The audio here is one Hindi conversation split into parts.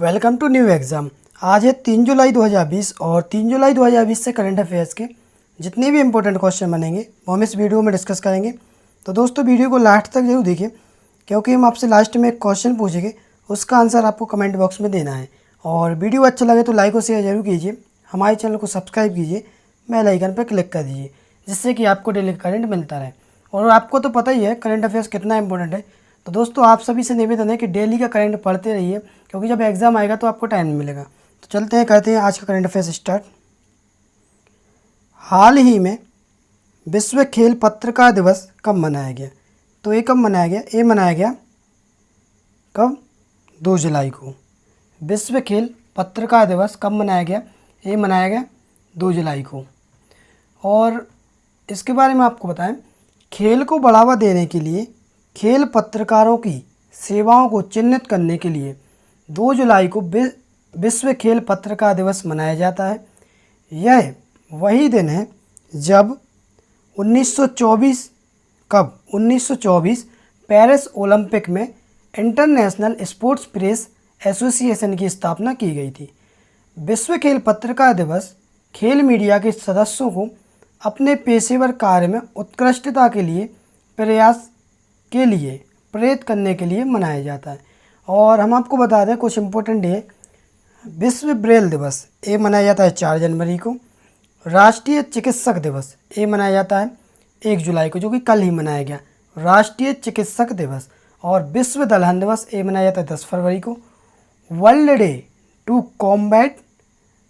Welcome to new exam. आज है 3 जुलाई 2020 और 3 जुलाई 2020 से करंट अफेयर्स के जितने भी इंपॉर्टेंट क्वेश्चन बनेंगे वो हम इस वीडियो में डिस्कस करेंगे। तो दोस्तों वीडियो को लास्ट तक जरूर देखिए, क्योंकि हम आपसे लास्ट में एक क्वेश्चन पूछेंगे, उसका आंसर आपको कमेंट बॉक्स में देना है। और वीडियो अच्छा लगे तो लाइक और शेयर जरूर कीजिए, हमारे चैनल को सब्सक्राइब कीजिए, बेल आइकन पर क्लिक कर दीजिए, जिससे कि आपको डेली करंट मिलता रहे। और आपको तो पता ही है करंट अफेयर्स कितना इंपॉर्टेंट है। तो दोस्तों आप सभी से निवेदन है कि डेली का करंट पढ़ते रहिए, क्योंकि जब एग्ज़ाम आएगा तो आपको टाइम मिलेगा। तो चलते हैं, करते हैं आज का करंट अफेयर्स स्टार्ट। हाल ही में विश्व खेल पत्रकार दिवस कब मनाया गया? तो ये कब मनाया गया? ये मनाया गया कब? 2 जुलाई को। विश्व खेल पत्रकार दिवस कब मनाया गया? ये मनाया गया 2 जुलाई को। और इसके बारे में आपको बताएं, खेल को बढ़ावा देने के लिए खेल पत्रकारों की सेवाओं को चिन्हित करने के लिए 2 जुलाई को विश्व खेल पत्रकार दिवस मनाया जाता है। यह वही दिन है जब 1924 पेरिस ओलंपिक में इंटरनेशनल स्पोर्ट्स प्रेस एसोसिएशन की स्थापना की गई थी। विश्व खेल पत्रकार दिवस खेल मीडिया के सदस्यों को अपने पेशेवर कार्य में उत्कृष्टता के लिए प्रयास के लिए प्रेरित करने के लिए मनाया जाता है। और हम आपको बता दें कुछ इम्पोर्टेंट डे। विश्व ब्रेल दिवस ये मनाया जाता है 4 जनवरी को। राष्ट्रीय चिकित्सक दिवस ये मनाया जाता है 1 जुलाई को, जो कि कल ही मनाया गया, राष्ट्रीय चिकित्सक दिवस। और विश्व दलहन दिवस ये मनाया जाता है 10 फरवरी को। World day to combat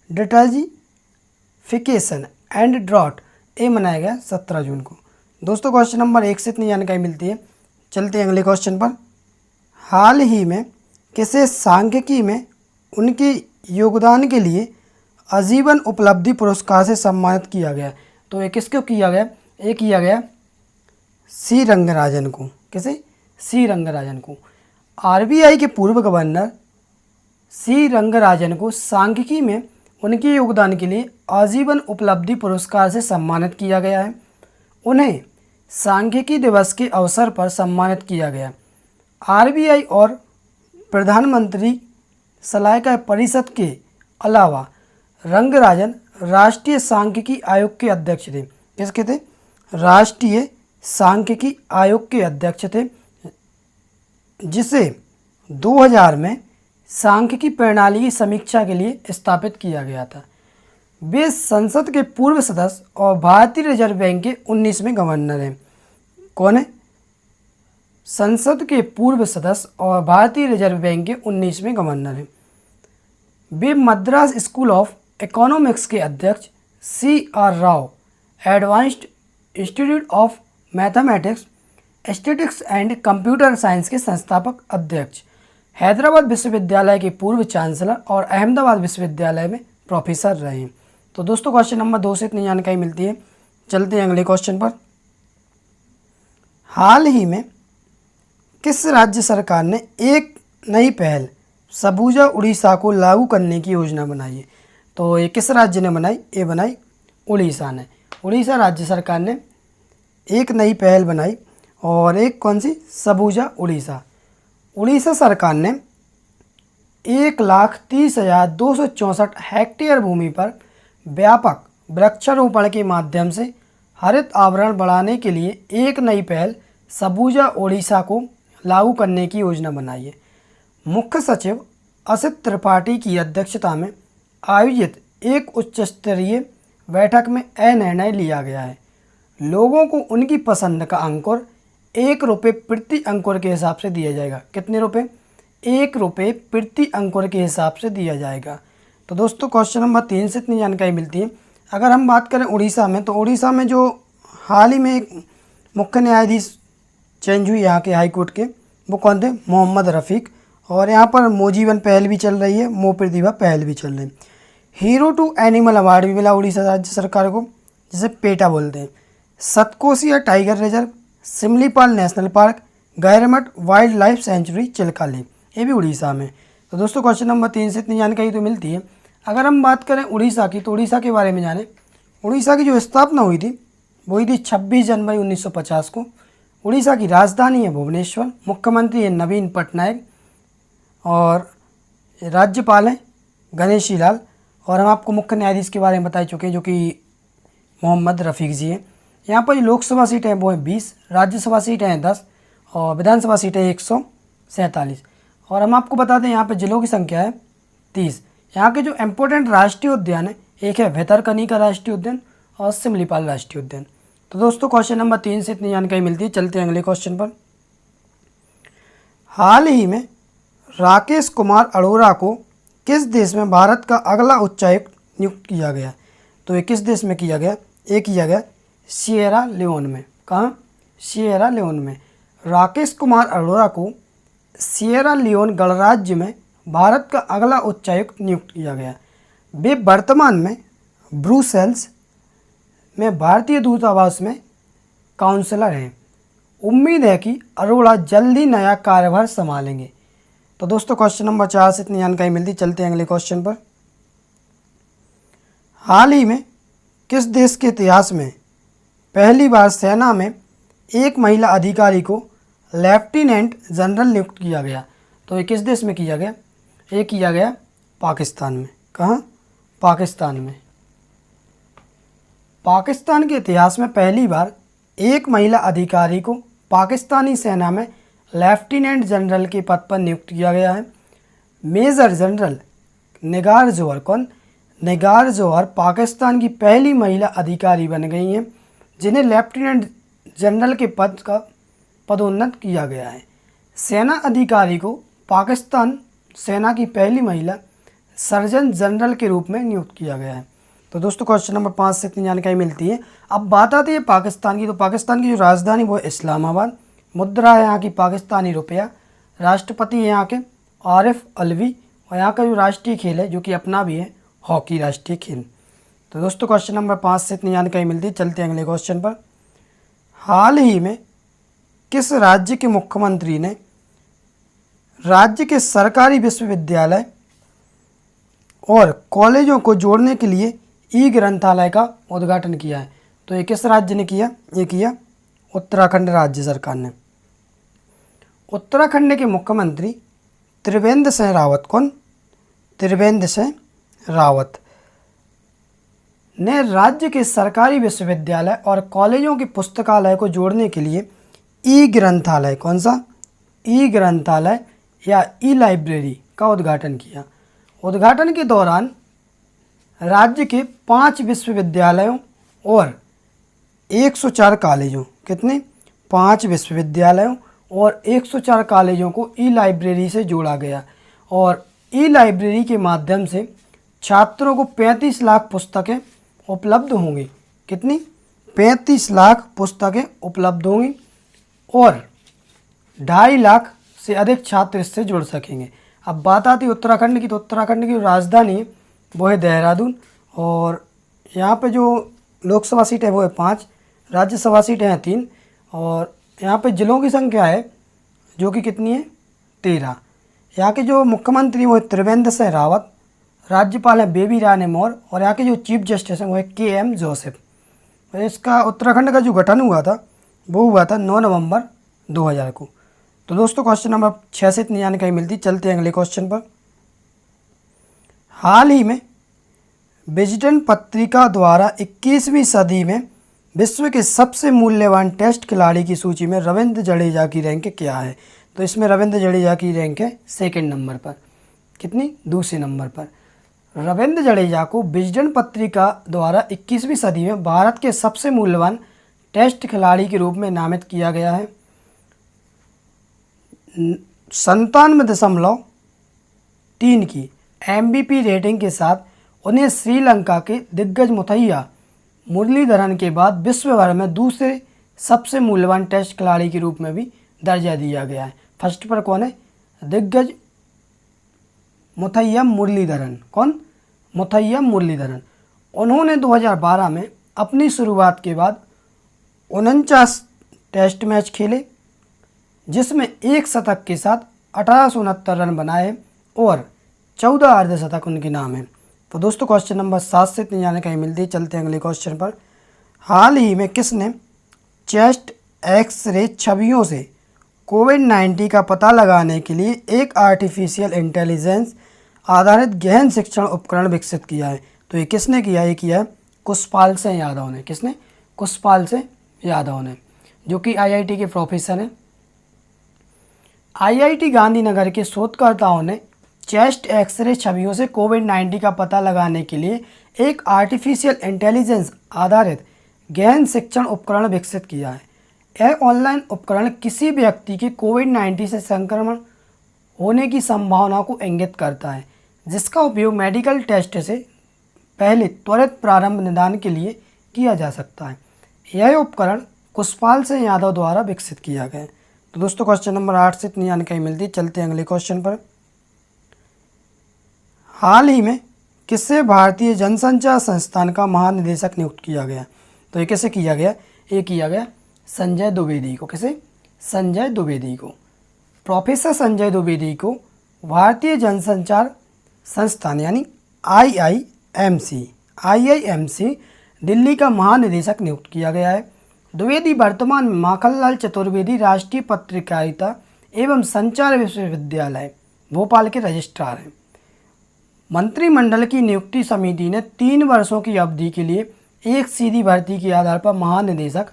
desertification and drought ये मनाया गया 17 जून को। दोस्तों क्वेश्चन नंबर 1 से इतनी जानकारी मिलती है। चलते हैं अगले क्वेश्चन पर। हाल ही में किसे सांख्यिकी में उनके योगदान के लिए आजीवन उपलब्धि पुरस्कार से सम्मानित किया गया? तो ये किसको किया गया? ये किया गया सी रंगराजन को। किसे? सी रंगराजन को। आरबीआई के पूर्व गवर्नर सी रंगराजन को सांख्यिकी में उनके योगदान के लिए आजीवन उपलब्धि पुरस्कार से सम्मानित किया गया है। उन्हें सांख्यिकी दिवस के अवसर पर सम्मानित किया गया। आरबीआई और प्रधानमंत्री सलाहकार परिषद के अलावा रंगराजन राष्ट्रीय सांख्यिकी आयोग के अध्यक्ष थे। किसके थे? राष्ट्रीय सांख्यिकी आयोग के अध्यक्ष थे, जिसे 2000 में सांख्यिकी प्रणाली की समीक्षा के लिए स्थापित किया गया था। वे संसद के पूर्व सदस्य और भारतीय रिजर्व बैंक के 19वें गवर्नर हैं। कौन है? संसद के पूर्व सदस्य और भारतीय रिजर्व बैंक के 19वें गवर्नर हैं। वे मद्रास स्कूल ऑफ इकोनॉमिक्स के अध्यक्ष CR Rao, advanced institute of mathematics, statistics and computer science के संस्थापक अध्यक्ष, हैदराबाद विश्वविद्यालय के पूर्व चांसलर और अहमदाबाद विश्वविद्यालय में प्रोफेसर रहे हैं। तो दोस्तों क्वेश्चन नंबर 2 से इतनी जानकारी मिलती है। चलते हैं अगले क्वेश्चन पर। हाल ही में किस राज्य सरकार ने एक नई पहल सबूजा उड़ीसा को लागू करने की योजना बनाई है? तो ये किस राज्य ने बनाई? ये बनाई उड़ीसा ने। उड़ीसा राज्य सरकार ने एक नई पहल बनाई। और एक कौन सी? सबूजा उड़ीसा। उड़ीसा सरकार ने 1,30,264 हेक्टेयर भूमि पर व्यापक वृक्षारोपण के माध्यम से हरित आवरण बढ़ाने के लिए एक नई पहल सबूजा उड़ीसा को लागू करने की योजना बनाई है। मुख्य सचिव असित त्रिपाठी की अध्यक्षता में आयोजित एक उच्च स्तरीय बैठक में यह निर्णय लिया गया है। लोगों को उनकी पसंद का अंकुर 1 रुपये प्रति अंकुर के हिसाब से दिया जाएगा। कितने रुपए? 1 रुपये प्रति अंकुर के हिसाब से दिया जाएगा। तो दोस्तों क्वेश्चन नंबर 3 से इतनी जानकारी मिलती है। अगर हम बात करें उड़ीसा में, तो उड़ीसा में जो हाल ही में एक मुख्य न्यायाधीश चेंज हुई यहाँ के हाई कोर्ट के, वो कौन थे? मोहम्मद रफ़ीक। और यहाँ पर मोजीवन पहल भी चल रही है, मो प्रतिभा पहल भी चल रही है। हीरो टू एनिमल अवार्ड भी मिला उड़ीसा राज्य सरकार को, जिसे पेटा बोलते हैं। Satkosia tiger reserve, Similipal national park, Gahirmatha wild life sanctuary Chilika lake, ये भी उड़ीसा में। तो दोस्तों क्वेश्चन नंबर 3 से इतनी जानकारी तो मिलती है। अगर हम बात करें उड़ीसा की, तो उड़ीसा के बारे में जाने। उड़ीसा की जो स्थापना हुई थी वो हुई थी 26 जनवरी 1950 को। उड़ीसा की राजधानी है भुवनेश्वर, मुख्यमंत्री है नवीन पटनायक और राज्यपाल हैं गणेशी लाल, और हम आपको मुख्य न्यायाधीश के बारे में बता चुके हैं जो कि मोहम्मद रफ़ीक जी हैं। यहाँ पर जो लोकसभा सीटें हैं वो हैं 20, राज्यसभा सीटें हैं 10 और विधानसभा सीटें 147। और हम आपको बता दें यहाँ पर जिलों की संख्या है 30। यहाँ के जो इम्पोर्टेंट राष्ट्रीय उद्यान है, एक है भितरकनिका राष्ट्रीय उद्यान और सिमलीपाल राष्ट्रीय उद्यान। तो दोस्तों क्वेश्चन नंबर 3 से इतनी जानकारी मिलती है। चलते हैं अगले क्वेश्चन पर। हाल ही में राकेश कुमार अरोड़ा को किस देश में भारत का अगला उच्चायुक्त नियुक्त किया गया? तो ये किस देश में किया गया? ये किया गया सिएरा लियोन में। कहाँ? सिएरा लियोन में। राकेश कुमार अरोड़ा को सिएरा लियोन गणराज्य में भारत का अगला उच्चायुक्त नियुक्त किया गया। वे वर्तमान में ब्रुसेल्स में भारतीय दूतावास में काउंसलर हैं। उम्मीद है कि अरोड़ा जल्दी नया कार्यभार संभालेंगे। तो दोस्तों क्वेश्चन नंबर 4 से इतनी जानकारी मिलती। चलते हैं अगले क्वेश्चन पर। हाल ही में किस देश के इतिहास में पहली बार सेना में एक महिला अधिकारी को लेफ्टिनेंट जनरल नियुक्त किया गया? तो ये किस देश में किया गया? ये किया गया पाकिस्तान में। कहाँ? पाकिस्तान में। पाकिस्तान के इतिहास में पहली बार एक महिला अधिकारी को पाकिस्तानी सेना में लेफ्टिनेंट जनरल के पद पर नियुक्त किया गया है। मेजर जनरल निगार जोहर, कौन? निगार जोहर पाकिस्तान की पहली महिला अधिकारी बन गई हैं जिन्हें लेफ्टिनेंट जनरल के पद का पदोन्नत किया गया है। सेना अधिकारी को पाकिस्तान सेना की पहली महिला सर्जन जनरल के रूप में नियुक्त किया गया है। तो दोस्तों क्वेश्चन नंबर 5 से इतनी जानकारी मिलती है। अब बात आती है पाकिस्तान की। तो पाकिस्तान की जो राजधानी वो है इस्लामाबाद। मुद्रा है यहाँ की पाकिस्तानी रुपया। राष्ट्रपति है यहाँ के आरिफ अलवी। और यहाँ का जो राष्ट्रीय खेल है जो कि अपना भी है हॉकी राष्ट्रीय खेल। तो दोस्तों क्वेश्चन नंबर 5 से इतनी जानकारी मिलती है। चलते हैं अगले क्वेश्चन पर। हाल ही में किस राज्य के मुख्यमंत्री ने राज्य के सरकारी विश्वविद्यालय और कॉलेजों को जोड़ने के लिए ई ग्रंथालय का उद्घाटन किया है? तो ये किस राज्य ने किया? ये किया उत्तराखंड राज्य सरकार ने। उत्तराखंड के मुख्यमंत्री त्रिवेंद्र सिंह रावत, कौन? त्रिवेंद्र सिंह रावत ने राज्य के सरकारी विश्वविद्यालय और कॉलेजों के पुस्तकालय को जोड़ने के लिए ई ग्रंथालय, कौन सा? ई ग्रंथालय या ई लाइब्रेरी का उद्घाटन किया। उद्घाटन के दौरान राज्य के 5 विश्वविद्यालयों और 104 कॉलेजों, कितने? 5 विश्वविद्यालयों और 104 कॉलेजों को ई लाइब्रेरी से जोड़ा गया। और ई लाइब्रेरी के माध्यम से छात्रों को 35 लाख पुस्तकें उपलब्ध होंगी। कितनी? 35 लाख पुस्तकें उपलब्ध होंगी और 2.5 लाख से अधिक छात्र इससे जुड़ सकेंगे। अब बात आती है उत्तराखंड की। तो उत्तराखंड की राजधानी है वो है देहरादून। और यहाँ पे जो लोकसभा सीट है वो है 5, राज्यसभा सीटें हैं 3 और यहाँ पे जिलों की संख्या है जो कि कितनी है? 13। यहाँ के जो मुख्यमंत्री वो है त्रिवेंद्र सिंह रावत, राज्यपाल है बेबी रानी मौर्य और यहाँ के जो चीफ जस्टिस हैं वो है KM जोसेफ। और इसका उत्तराखंड का जो गठन हुआ था वो हुआ था 9 नवंबर 2000 को। तो दोस्तों क्वेश्चन नंबर 6 से इतनी जानकारी मिलती। चलते हैं अगले क्वेश्चन पर। हाल ही में विजडन पत्रिका द्वारा 21वीं सदी में विश्व के सबसे मूल्यवान टेस्ट खिलाड़ी की सूची में रविंद्र जडेजा की रैंक क्या है? तो इसमें रविंद्र जडेजा की रैंक है 2nd नंबर पर। कितनी? 2 नंबर पर। रविंद्र जडेजा को विजडन पत्रिका द्वारा 21वीं सदी में भारत के सबसे मूल्यवान टेस्ट खिलाड़ी के रूप में नामित किया गया है। 97.3 की MVP रेटिंग के साथ उन्हें श्रीलंका के दिग्गज मुथैया मुरलीधरन के बाद विश्व भर में दूसरे सबसे मूल्यवान टेस्ट खिलाड़ी के रूप में भी दर्जा दिया गया है। फर्स्ट पर कौन है? दिग्गज मुथैया मुरलीधरन। कौन? मुथैया मुरलीधरन। उन्होंने 2012 में अपनी शुरुआत के बाद 49 टेस्ट मैच खेले जिसमें 1 शतक के साथ 1869 रन बनाए और 14 अर्धशतक उनके नाम हैं। तो दोस्तों क्वेश्चन नंबर 7 से इतनी जानकारी मिलती है। चलते हैं अगले क्वेश्चन पर। हाल ही में किसने चेस्ट एक्सरे छवियों से कोविड-19 का पता लगाने के लिए एक आर्टिफिशियल इंटेलिजेंस आधारित गहन शिक्षण उपकरण विकसित किया है। तो ये किसने किया है? ये किया है कुशपाल सिंह यादव ने। किसने? कुशपाल सिंह यादव ने, जो कि आईआईटी के प्रोफेसर हैं। आईआईटी गांधीनगर के शोधकर्ताओं ने चेस्ट एक्सरे छवियों से कोविड-19 का पता लगाने के लिए एक आर्टिफिशियल इंटेलिजेंस आधारित गहन शिक्षण उपकरण विकसित किया है। यह ऑनलाइन उपकरण किसी व्यक्ति के कोविड-19 से संक्रमण होने की संभावना को इंगित करता है, जिसका उपयोग मेडिकल टेस्ट से पहले त्वरित प्रारंभ निदान के लिए किया जा सकता है। यह उपकरण कुशपाल सिंह यादव द्वारा विकसित किया गया है। तो दोस्तों क्वेश्चन नंबर 8 से इतनी जानकारी मिलती है। चलते हैं अगले क्वेश्चन पर। हाल ही में किसे भारतीय जनसंचार संस्थान का महानिदेशक नियुक्त किया गया? तो ये किसे किया गया? ये किया गया संजय द्विवेदी को। किसे? संजय द्विवेदी को। प्रोफेसर संजय द्विवेदी को भारतीय जनसंचार संस्थान यानी आईआईएमसी दिल्ली का महानिदेशक नियुक्त किया गया है। द्विवेदी वर्तमान में माखनलाल चतुर्वेदी राष्ट्रीय पत्रकारिता एवं संचार विश्वविद्यालय भोपाल के रजिस्ट्रार हैं। मंत्रिमंडल की नियुक्ति समिति ने 3 वर्षों की अवधि के लिए एक सीधी भर्ती के आधार पर महानिदेशक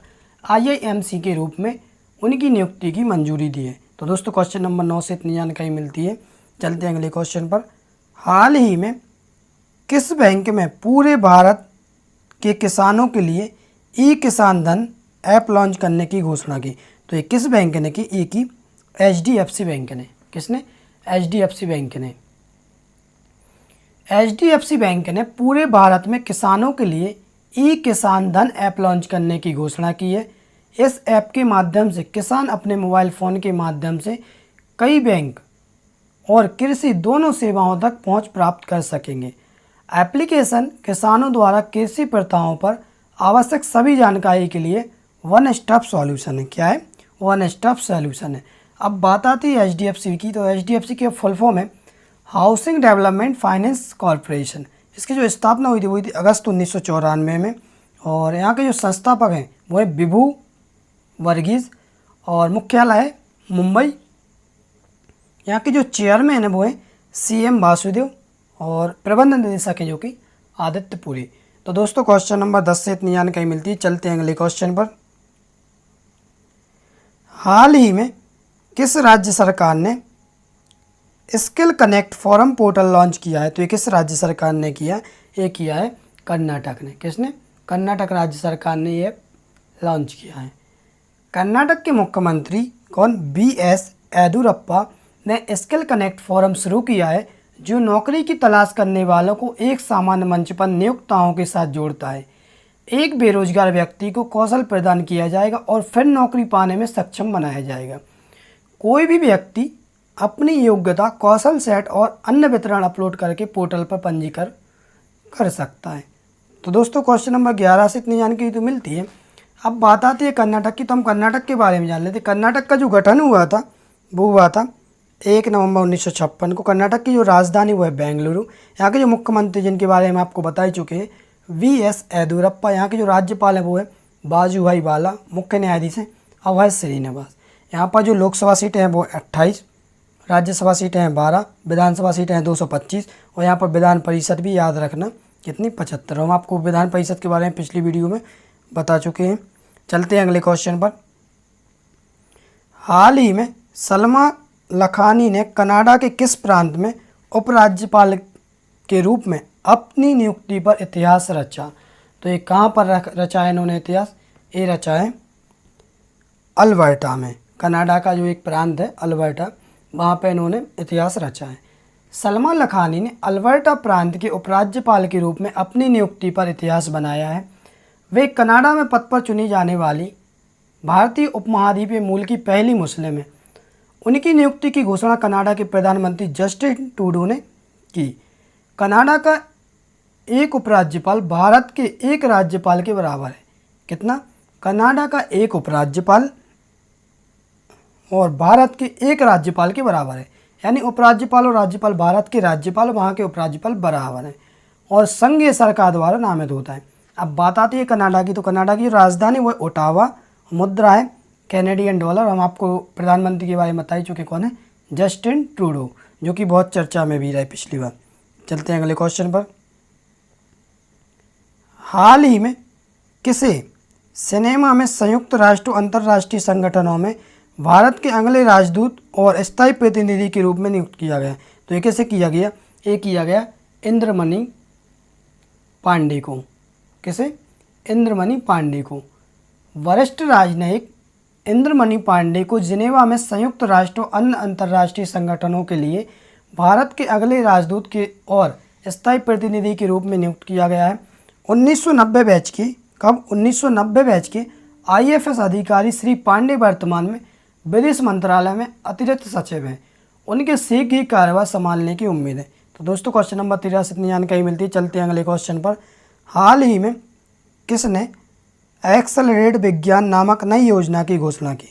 आईआईएमसी के रूप में उनकी नियुक्ति की मंजूरी दी है। तो दोस्तों क्वेश्चन नंबर 9 से इतनी जानकारी मिलती है। चलते हैं अगले क्वेश्चन पर। हाल ही में किस बैंक में पूरे भारत के किसानों के लिए ई किसान धन ऐप लॉन्च करने की घोषणा की? तो ये किस बैंक ने की? ये की एचडीएफसी बैंक ने। किसने? एचडीएफसी बैंक ने। एचडीएफसी बैंक ने पूरे भारत में किसानों के लिए ई किसान धन ऐप लॉन्च करने की घोषणा की है। इस ऐप के माध्यम से किसान अपने मोबाइल फ़ोन के माध्यम से कई बैंक और कृषि दोनों सेवाओं तक पहुंच प्राप्त कर सकेंगे। एप्लीकेशन किसानों द्वारा कृषि प्रथाओं पर आवश्यक सभी जानकारी के लिए वन स्टॉप सॉल्यूशन है। क्या है? वन स्टॉप सॉल्यूशन है। अब बात आती है एचडीएफसी की। तो एचडीएफसी के फुल फॉर्म है हाउसिंग डेवलपमेंट फाइनेंस कॉरपोरेशन। इसकी जो स्थापना हुई थी अगस्त 1994 में। और यहाँ के जो संस्थापक हैं वो है विभू वर्गीज और मुख्यालय है मुंबई। यहाँ के जो चेयरमैन है वो है सीएम वासुदेव और प्रबंध निदेशक है जो कि आदित्य पुरी। तो दोस्तों क्वेश्चन नंबर 10 से इतनी जानकारी मिलती है। चलते हैं अगले क्वेश्चन पर। हाल ही में किस राज्य सरकार ने skill connect forum portal launch किया है? तो ये किस राज्य सरकार ने किया? ये किया है कर्नाटक ने। किसने? कर्नाटक राज्य सरकार ने ये लॉन्च किया है। कर्नाटक के मुख्यमंत्री कौन? बीएस येदियुरप्पा ने स्किल कनेक्ट फोरम शुरू किया है, जो नौकरी की तलाश करने वालों को एक सामान्य मंच पर नियोक्ताओं के साथ जोड़ता है। एक बेरोजगार व्यक्ति को कौशल प्रदान किया जाएगा और फिर नौकरी पाने में सक्षम बनाया जाएगा। कोई भी व्यक्ति अपनी योग्यता, कौशल सेट और अन्य वितरण अपलोड करके पोर्टल पर पंजीकरण कर सकता है। तो दोस्तों क्वेश्चन नंबर 11 से इतनी जानकारी तो मिलती है। अब बात आती है कर्नाटक की। तो हम कर्नाटक के बारे में जान लेते हैं। कर्नाटक का जो गठन हुआ था वो हुआ था 1 नवंबर 1956 को। कर्नाटक की जो राजधानी वो है बेंगलुरु। यहाँ के जो मुख्यमंत्री जिनके बारे में आपको बता ही चुके हैं वीएस येदियुरप्पा। यहाँ के जो राज्यपाल है वो है वाजुभाई वाला। मुख्य न्यायाधीश हैं अभय श्रीनिवास। यहाँ पर जो लोकसभा सीटें हैं वो 28, राज्यसभा सीटें हैं 12, विधानसभा सीटें हैं 225 और यहाँ पर विधान परिषद भी याद रखना कितनी 75। हम आपको विधान परिषद के बारे में पिछली वीडियो में बता चुके हैं। चलते हैं अगले क्वेश्चन पर। हाल ही में सलमा लखानी ने कनाडा के किस प्रांत में उपराज्यपाल के रूप में अपनी नियुक्ति पर इतिहास रचा? तो ये कहाँ पर रचा है इन्होंने इतिहास? ये रचा है अल्बर्टा में। कनाडा का जो एक प्रांत है अल्बर्टा, वहाँ पे इन्होंने इतिहास रचा है। सलमा लखानी ने अल्बर्टा प्रांत के उपराज्यपाल के रूप में अपनी नियुक्ति पर इतिहास बनाया है। वे कनाडा में पद पर चुनी जाने वाली भारतीय उपमहाद्वीपीय मूल की पहली मुस्लिम है। उनकी नियुक्ति की घोषणा कनाडा के प्रधानमंत्री जस्टिन ट्रूडो ने की। कनाडा का एक उपराज्यपाल भारत के एक राज्यपाल के बराबर है। कितना? कनाडा का एक उपराज्यपाल और भारत के एक राज्यपाल के बराबर है। यानी उपराज्यपाल और राज्यपाल भारत के राज्यपाल, वहाँ के उपराज्यपाल बराबर हैं और संघीय सरकार द्वारा नामित होता है। अब बात आती है कनाडा की। तो कनाडा की राजधानी वो ओटावा, मुद्रा है कैनेडियन डॉलर। हम आपको प्रधानमंत्री के बारे में बता ही चुके कौन है? Justin Trudeau. जो कि बहुत चर्चा में भी रहे पिछली बार। चलते हैं अगले क्वेश्चन पर। हाल ही में किसे सिनेमा में संयुक्त राष्ट्र अंतर्राष्ट्रीय संगठनों में भारत के अगले राजदूत और स्थायी प्रतिनिधि के रूप में नियुक्त किया गया? तो ये कैसे किया गया? ये किया गया इंद्रमणि पांडे को। किसे? इंद्रमणि पांडे को। वरिष्ठ राजनयिक इंद्रमणि पांडे को जिनेवा में संयुक्त राष्ट्र अन्य अंतर्राष्ट्रीय संगठनों के लिए भारत के अगले राजदूत के और स्थायी प्रतिनिधि के रूप में नियुक्त किया गया है। 1990 बैच के, कब? 1990 बैच के IFS अधिकारी श्री पांडे वर्तमान में विदेश मंत्रालय में अतिरिक्त सचिव हैं। उनके शीघ्र ही कार्यभार संभालने की उम्मीद है। तो दोस्तों क्वेश्चन नंबर 13 से इतनी जानकारी मिलती है। चलते हैं अगले क्वेश्चन पर। हाल ही में किसने एक्सेलरेट विज्ञान नामक नई योजना की घोषणा की?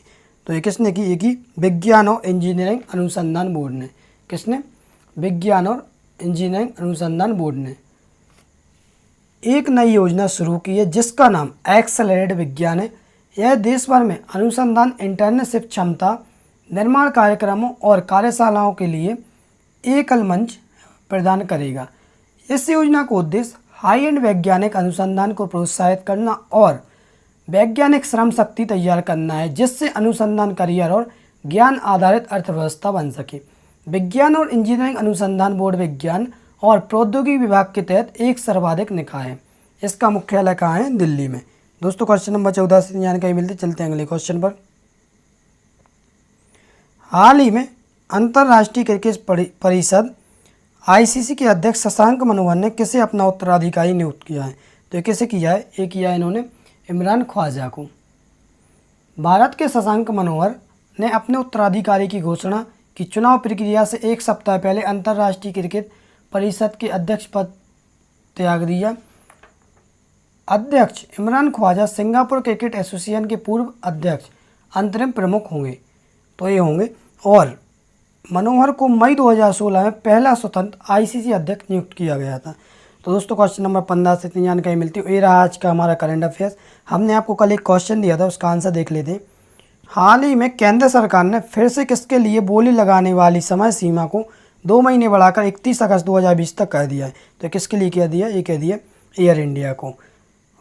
तो ये किसने की? ये की विज्ञान और इंजीनियरिंग अनुसंधान बोर्ड ने। किसने? विज्ञान और इंजीनियरिंग अनुसंधान बोर्ड ने एक नई योजना शुरू की है जिसका नाम एक्सेलरेट विज्ञान है। यह देश भर में अनुसंधान, इंटर्नशिप, क्षमता निर्माण कार्यक्रमों और कार्यशालाओं के लिए एकल मंच प्रदान करेगा। इस योजना का उद्देश्य हाई एंड वैज्ञानिक अनुसंधान को प्रोत्साहित करना और वैज्ञानिक श्रम शक्ति तैयार करना है जिससे अनुसंधान करियर और ज्ञान आधारित अर्थव्यवस्था बन सके। विज्ञान और इंजीनियरिंग अनुसंधान बोर्ड विज्ञान और प्रौद्योगिकी विभाग के तहत एक सर्वाधिक निकाय है। इसका मुख्यालय कहाँ है? दिल्ली में। दोस्तों क्वेश्चन नंबर 14 से जानकारी मिलती है। चलते हैं अगले क्वेश्चन पर। हाल ही में अंतर्राष्ट्रीय क्रिकेट परिषद ICC के अध्यक्ष शशांक मनोहर ने किसे अपना उत्तराधिकारी नियुक्त किया है? तो ये किसे किया है? ये किया है इन्होंने इमरान ख्वाजा को। भारत के शशांक मनोहर ने अपने उत्तराधिकारी की घोषणा की चुनाव प्रक्रिया से एक सप्ताह पहले अंतर्राष्ट्रीय क्रिकेट परिषद के अध्यक्ष पद त्याग दिया। अध्यक्ष Imran Khwaja Singapore cricket association के पूर्व अध्यक्ष अंतरिम प्रमुख होंगे। तो ये होंगे। और मनोहर को मई 2016 में पहला स्वतंत्र ICC अध्यक्ष नियुक्त किया गया था। तो दोस्तों क्वेश्चन नंबर 15 से इतनी जानकारी मिलती है। ये रहा आज का हमारा करंट अफेयर्स। हमने आपको कल एक क्वेश्चन दिया था, उसका आंसर देख लेते हैं। हाल ही में केंद्र सरकार ने फिर से किसके लिए बोली लगाने वाली समय सीमा को 2 महीने बढ़ाकर 31 अगस्त 2020 तक कर दिया है? तो किसके लिए कह दिया? ये कह दिया एयर इंडिया को।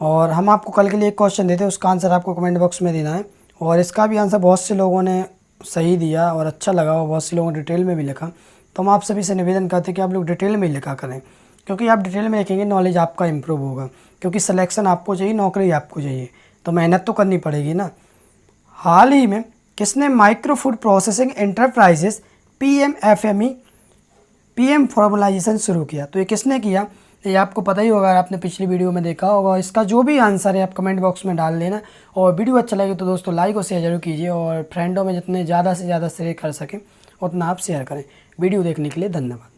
और हम आपको कल के लिए एक क्वेश्चन देते हैं, उसका आंसर आपको कमेंट बॉक्स में देना है। और इसका भी आंसर बहुत से लोगों ने सही दिया और अच्छा लगा, और बहुत से लोगों ने डिटेल में भी लिखा। तो हम आप सभी से निवेदन करते हैं कि आप लोग डिटेल में लिखा करें, क्योंकि आप डिटेल में लिखेंगे नॉलेज आपका इंप्रूव होगा। क्योंकि सिलेक्शन आपको चाहिए, नौकरी आपको चाहिए, तो मेहनत तो करनी पड़ेगी ना। हाल ही में किसने micro food processing enterprises PMFME formalisation शुरू किया? तो ये किसने किया? ये आपको पता ही होगा, आपने पिछली वीडियो में देखा होगा। इसका जो भी आंसर है आप कमेंट बॉक्स में डाल देना। और वीडियो अच्छा लगे तो दोस्तों लाइक और शेयर जरूर कीजिए, और फ्रेंडों में जितने ज़्यादा से ज़्यादा शेयर कर सकें उतना आप शेयर करें। वीडियो देखने के लिए धन्यवाद।